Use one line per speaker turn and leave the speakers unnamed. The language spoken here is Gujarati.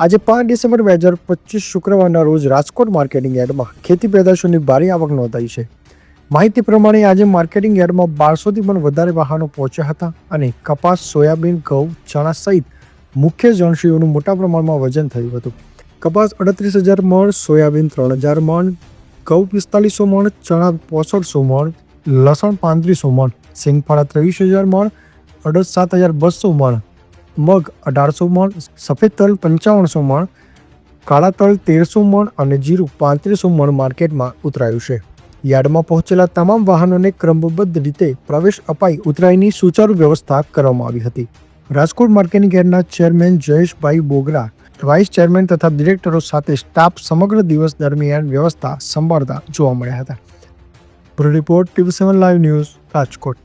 આજે 5 ડિસેમ્બર 2025 શુક્રવારના રોજ રાજકોટ માર્કેટિંગ યાર્ડમાં ખેતી પેદાશોની ભારે આવક નોંધાઈ છે. માહિતી પ્રમાણે આજે માર્કેટિંગ યાર્ડમાં 1200થી પણ વધારે વાહનો પહોંચ્યા હતા અને કપાસ, સોયાબીન, ઘઉં, ચણા સહિત મુખ્ય જણસીઓનું મોટા પ્રમાણમાં વજન થયું હતું. કપાસ 38,000 મણ, સોયાબીન 3,000 મણ, ઘઉં 4500 મણ, ચણા 6500 મણ, લસણ 3500 મણ, સિંગફાળા 23,000 મણ, અડદ 7,200 મણ, મગ 1,800 મણ, સફેદ તલ 5500 મણ, કાળા તલ 1300 મણ અને જીરું 3500 મણ માર્કેટમાં ઉતરાયું છે. યાર્ડમાં પહોંચેલા તમામ વાહનોને ક્રમબદ્ધ રીતે પ્રવેશ અપાઈ ઉતરાઈની સુચારુ વ્યવસ્થા કરવામાં આવી હતી. રાજકોટ માર્કેટિંગ યાર્ડના chairman Jayeshbhai Bogra, vice chairman તથા ડિરેક્ટરો સાથે સ્ટાફ સમગ્ર દિવસ દરમિયાન વ્યવસ્થા સંભાળતા જોવા મળ્યા હતા. Report TV7 live news, Rajkot.